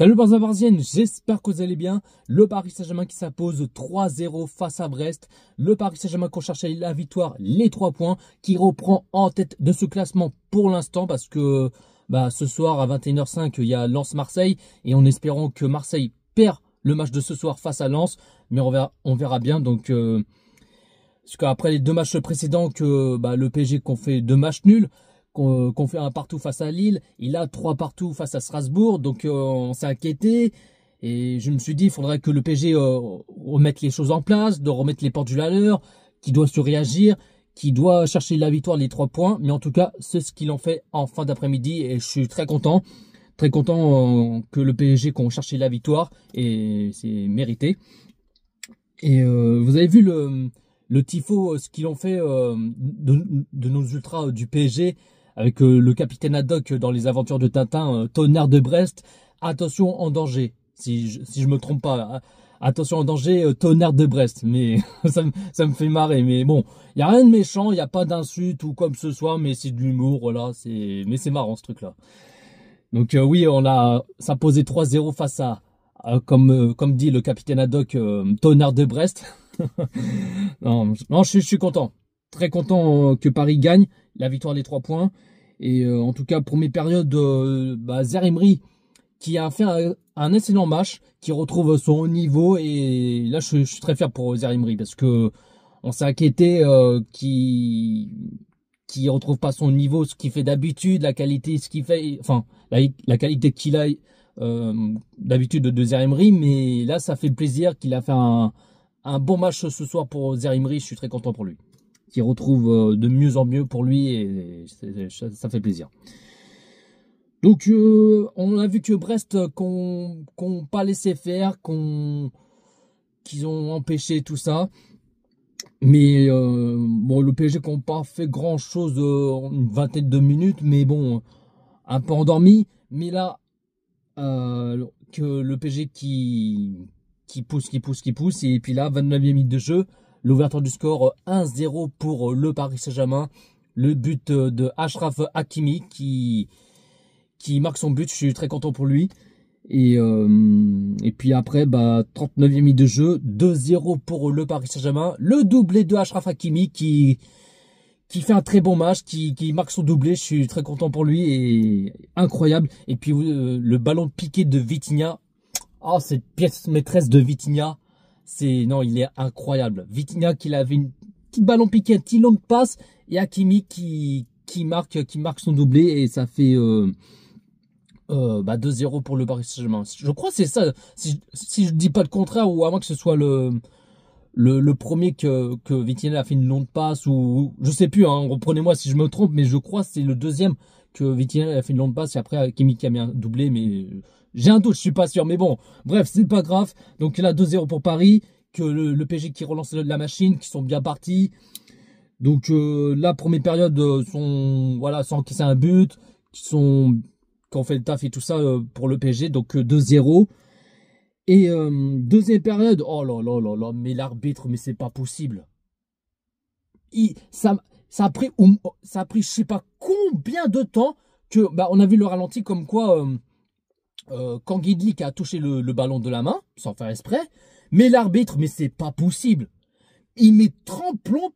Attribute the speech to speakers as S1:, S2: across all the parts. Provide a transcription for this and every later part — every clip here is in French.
S1: Salut Barça-Barzienne, j'espère que vous allez bien. Le Paris Saint-Germain qui s'impose 3-0 face à Brest. Le Paris Saint-Germain qui cherche la victoire, les 3 points, qui reprend en tête de ce classement pour l'instant parce que ce soir à 21h05, il y a Lens-Marseille et en espérant que Marseille perd le match de ce soir face à Lens. Mais on verra bien. Donc, parce qu'après les 2 matchs précédents que le PSG qu'on fait 2 matchs nuls, qu'on fait un partout face à Lille, il a 3 partout face à Strasbourg, donc on s'est inquiété et je me suis dit il faudrait que le PSG remette les choses en place, de remettre les pendules à l'heure, qui doit se réagir, qui doit chercher la victoire, les 3 points, mais en tout cas c'est ce qu'ils ont fait en fin d'après-midi et je suis très content que le PSG qu'on cherché la victoire et c'est mérité. Et vous avez vu le tifo, ce qu'ils ont fait de nos ultras du PSG avec le capitaine Haddock dans les aventures de Tintin, Tonnerre de Brest. Attention en danger, si je me trompe pas. Attention en danger, Tonnerre de Brest. Mais ça me fait marrer. Mais bon, il n'y a rien de méchant, il n'y a pas d'insulte ou comme ce soit, mais c'est de l'humour, voilà. Mais c'est marrant ce truc-là. Donc oui, on a s'imposé 3-0 face à comme dit le capitaine Haddock, Tonnerre de Brest. non, je suis content. Très content que Paris gagne la victoire des 3 points. Et en tout cas, première période, Zaïre Emery qui a fait un excellent match, qui retrouve son haut niveau. Et là, je suis très fier pour Zaïre Emery parce que on s'est inquiété qui retrouve pas son niveau, ce qu'il fait d'habitude, la qualité, ce qu'il fait, enfin la qualité qu'il a d'habitude de Zaïre Emery. Mais là, ça fait plaisir qu'il a fait un bon match ce soir pour Zaïre Emery. Je suis très content pour lui, qui retrouve de mieux en mieux pour lui et ça fait plaisir. Donc on a vu que Brest qu'on pas laissé faire, qu'ils ont empêché tout ça. Mais le PSG qui n'ont pas fait grand chose en une vingtaine de minutes, mais bon, un peu endormi. Mais là, que le PSG qui pousse, et puis là, 29e minute de jeu, l'ouverture du score 1-0 pour le Paris Saint-Germain. Le but de Achraf Hakimi qui marque son but, je suis très content pour lui. Et puis après, 39e minute de jeu, 2-0 pour le Paris Saint-Germain. Le doublé de Achraf Hakimi qui fait un très bon match, qui marque son doublé. Je suis très content pour lui et incroyable. Et puis le ballon piqué de Vitinha. Oh, cette pièce maîtresse de Vitinha. Il est incroyable. Vitinha qui avait une petite ballon piqué, un petit long de passe. Et Hakimi qui marque son doublé. Et ça fait 2-0 pour le Paris Saint-Germain. Je crois que c'est ça. Si je dis pas le contraire, ou à moins que ce soit le premier que Vitinha a fait une longue passe, ou je sais plus, hein, reprenez-moi si je me trompe, mais je crois que c'est le deuxième que Vitinha a fait une longue passe et après Hakimi qui a mis un doublé, mais j'ai un doute, je suis pas sûr, mais bon, bref, c'est pas grave. Donc là, 2-0 pour Paris, que le PSG qui relance la machine, qui sont bien partis. Donc la première période, sans encaisser un but, qui ont fait le taf et tout ça pour le PSG, donc 2-0. Et deuxième période, oh là là, mais l'arbitre, mais c'est pas possible. Ça a pris je sais pas combien de temps que on a vu le ralenti comme quoi Kangidli qui a touché le ballon de la main sans faire exprès, mais l'arbitre, mais c'est pas possible. Il met 30 plombs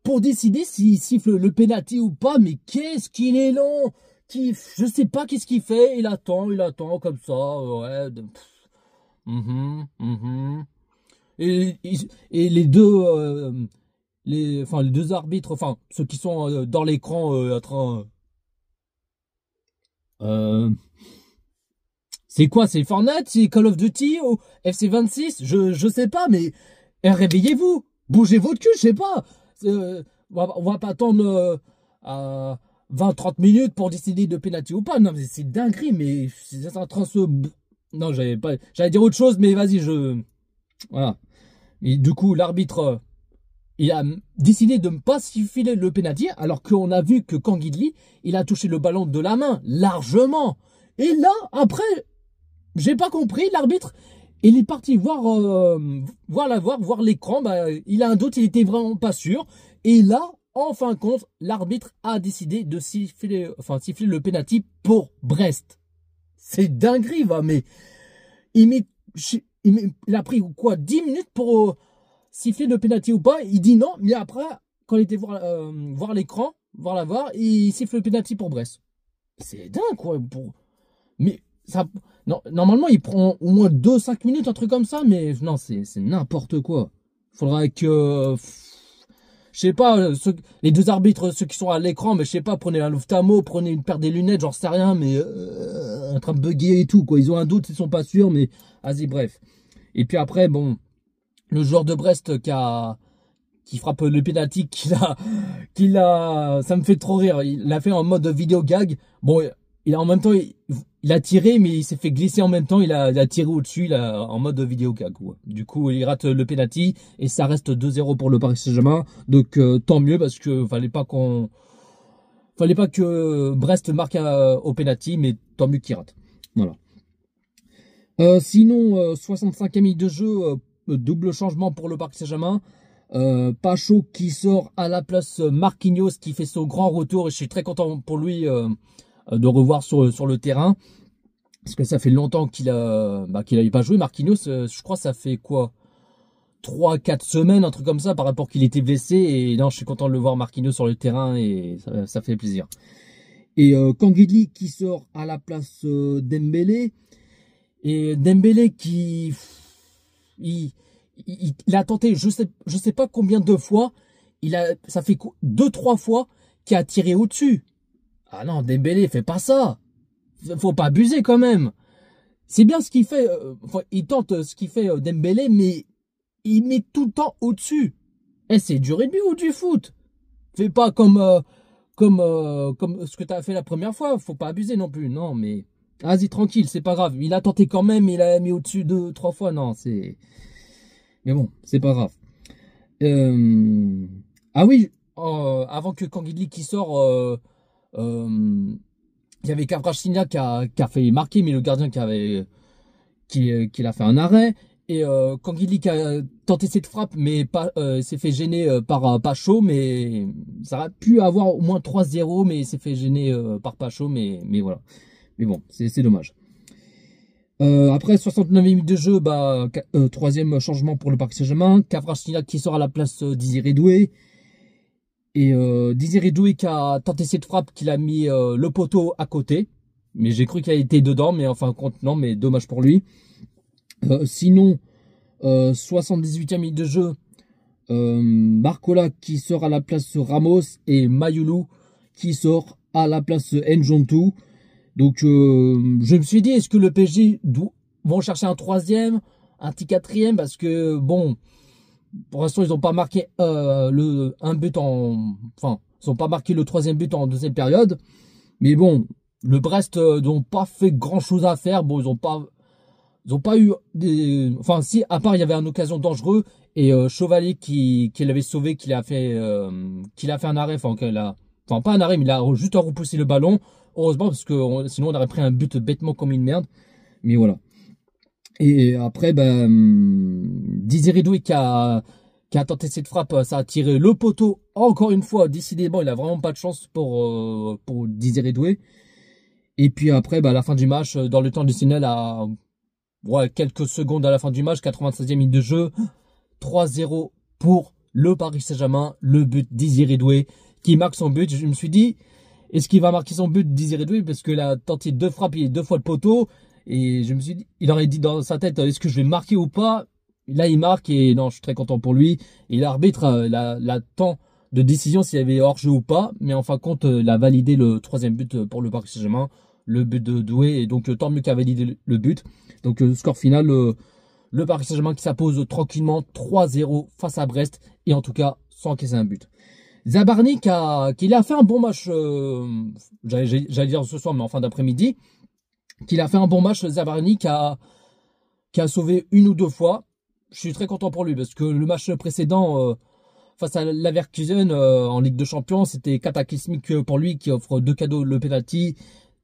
S1: pour décider s'il siffle le penalty ou pas, mais qu'est-ce qu'il est long. Je sais pas qu'est-ce qu'il fait, il attend comme ça, ouais. Et les deux les deux arbitres, ceux qui sont dans l'écran c'est quoi, c'est Fortnite, c'est Call of Duty ou FC26, je sais pas, mais réveillez-vous, bougez votre cul, je sais pas. On va pas attendre à 20-30 minutes pour décider de penalty ou pas. Non, mais c'est dinguerie, mais c'est en train de se... Non, j'allais dire autre chose, mais vas-y, voilà. Et du coup, l'arbitre, il a décidé de ne pas siffler le penalty, alors qu'on a vu que Kangidli, il a touché le ballon de la main, largement. Et là, après, j'ai pas compris, l'arbitre, il est parti voir l'écran, il a un doute, il était vraiment pas sûr. Et là, en fin de compte, l'arbitre a décidé de siffler le penalty pour Brest. C'est dinguerie, va, mais il a pris quoi, 10 minutes pour siffler le penalty ou pas. Il dit non, mais après, quand il était voir l'écran, voir la VAR, il siffle le penalty pour Brest. C'est dingue, quoi. Mais ça, non, normalement, il prend au moins 2-5 minutes, un truc comme ça, mais non, c'est n'importe quoi. Faudra que, je sais pas, les deux arbitres, ceux qui sont à l'écran, mais je sais pas, prenez un ophtalmo, prenez une paire des lunettes, j'en sais rien, mais en train de bugger et tout, quoi. Ils ont un doute, ils sont pas sûrs, mais vas-y, bref. Et puis après, bon, le joueur de Brest qui frappe le penalty, ça me fait trop rire. Il l'a fait en mode vidéo gag. Bon, en même temps, il a tiré, mais il s'est fait glisser en même temps. Il a tiré au-dessus, en mode vidéo gag, quoi. Du coup, il rate le penalty et ça reste 2-0 pour le Paris Saint-Germain. Donc, tant mieux parce que fallait pas que Brest marque au penalty, mais tant mieux qu'il rate. Voilà. Sinon, 65e minute de jeu, double changement pour le Paris Saint-Germain. Pacho qui sort à la place Marquinhos qui fait son grand retour et je suis très content pour lui de revoir sur le terrain parce que ça fait longtemps qu'il n'avait pas joué. Marquinhos, je crois ça fait quoi, 3-4 semaines, un truc comme ça, par rapport qu'il était blessé, et non, je suis content de le voir Marquinhos sur le terrain et ça fait plaisir. Et Kanguili qui sort à la place Dembélé, et Dembélé qui il a tenté, je sais pas combien de fois, ça fait 2-3 fois qu'il a tiré au-dessus. Ah non, Dembélé, fait pas ça. Faut pas abuser quand même. C'est bien ce qu'il fait, il tente ce qu'il fait Dembélé, mais il met tout le temps au-dessus. Eh, c'est du rugby ou du foot. Fais pas comme ce que tu as fait la première fois. Faut pas abuser non plus. Non, mais vas-y, tranquille, c'est pas grave. Il a tenté quand même, il a mis au-dessus 2-3 fois. Non, c'est... Mais bon, c'est pas grave. Ah oui, avant que Kanguili qui sort, il y avait Kvaratskhelia qui a fait marquer, mais le gardien qui a fait un arrêt. Et Kanguili qui a tenté cette frappe, mais s'est fait gêner par Pacho, mais ça aurait pu avoir au moins 3-0, mais il s'est fait gêner par Pacho, mais voilà. Mais bon, c'est dommage. Après 69 minutes de jeu, troisième changement pour le Paris Saint-Germain. Kvaratskhelia qui sort à la place Désiré Doué. Et Désiré Doué qui a tenté cette frappe, qu'il a mis le poteau à côté. Mais j'ai cru qu'il a été dedans, mais enfin compte non, mais dommage pour lui. Sinon, 78e minute de jeu, Barcola qui sort à la place Ramos et Mayulu qui sort à la place Njontou. Donc, je me suis dit, est-ce que le PSG vont chercher un troisième, un petit quatrième, parce que, bon, pour l'instant, ils n'ont pas marqué un but enfin, ils n'ont pas marqué le troisième but en deuxième période. Mais bon, le Brest n'ont pas fait grand-chose à faire. Bon, ils n'ont pas eu enfin, si, à part, il y avait une occasion dangereuse, et Chevalier qui l'avait sauvé, qu'il a fait un arrêt, enfin, pas un arrêt, mais il a juste repoussé le ballon. Heureusement, parce que sinon on aurait pris un but bêtement comme une merde. Mais voilà. Et après, Désiré Doué qui a tenté cette frappe, ça a tiré le poteau. Encore une fois, décidément, il a vraiment pas de chance pour Désiré Doué. Et puis après, à la fin du match, dans le temps additionnel, quelques secondes à la fin du match, 96e minute de jeu, 3-0 pour le Paris Saint-Germain. Le but Désiré Doué qui marque son but. Je me suis dit, est-ce qu'il va marquer son but Désiré Doué, parce qu'il a tenté 2 frappes et 2 fois le poteau. Et je me suis dit, il aurait dit dans sa tête, est-ce que je vais marquer ou pas? Là, il marque et non, je suis très content pour lui. Et l'arbitre, la temps de décision s'il y avait hors-jeu ou pas. Mais en fin de compte, il a validé le 3e but pour le Paris Saint-Germain, le but de Doué. Et donc, tant mieux qu'il a validé le but. Donc, score final, le Paris Saint-Germain qui s'impose tranquillement 3-0 face à Brest. Et en tout cas, sans encaisser un but. Zabarni qui a fait un bon match, j'allais dire ce soir, mais en fin d'après-midi, qu'il a fait un bon match, Zabarni qui a sauvé 1 ou 2 fois. Je suis très content pour lui, parce que le match précédent, face à Leverkusen en Ligue de Champions, c'était cataclysmique pour lui, qui offre 2 cadeaux, le penalty.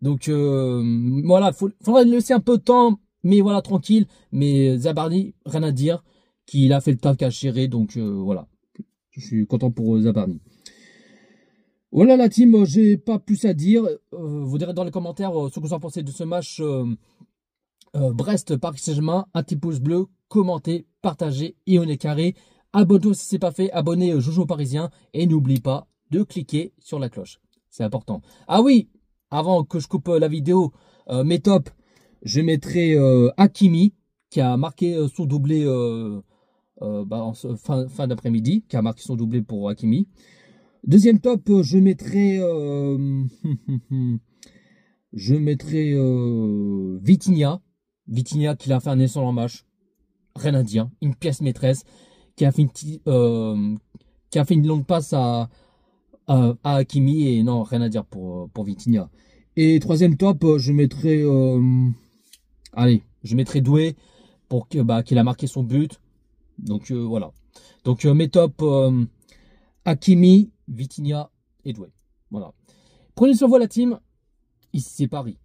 S1: Donc voilà, faudrait lui laisser un peu de temps, mais voilà, tranquille. Mais Zabarni, rien à dire, qu'il a fait le taf qu'à gérer, donc voilà. Je suis content pour Zabarni. Voilà la team, j'ai pas plus à dire. Vous direz dans les commentaires ce que vous en pensez de ce match Brest-Paris Saint-Germain. Un petit pouce bleu, commentez, partagez et on est carré. Abonne-toi si c'est pas fait, abonnez Jojo Parisien et n'oublie pas de cliquer sur la cloche. C'est important. Ah oui, avant que je coupe la vidéo, mes tops, je mettrai Hakimi qui a marqué son doublé fin d'après-midi, qui a marqué son doublé pour Hakimi. Deuxième top, je mettrai Vitinha. Vitinha qui a fait un excellent match. Rien à dire. Une pièce maîtresse qui a fait une longue passe à Hakimi. Et non, rien à dire pour Vitinha. Et troisième top, je mettrai Doué pour qu'il a marqué son but. Donc voilà. Donc mes tops Hakimi, Vitinha et Doué. Voilà. Prenez sur vous la team. Ici c'est Paris.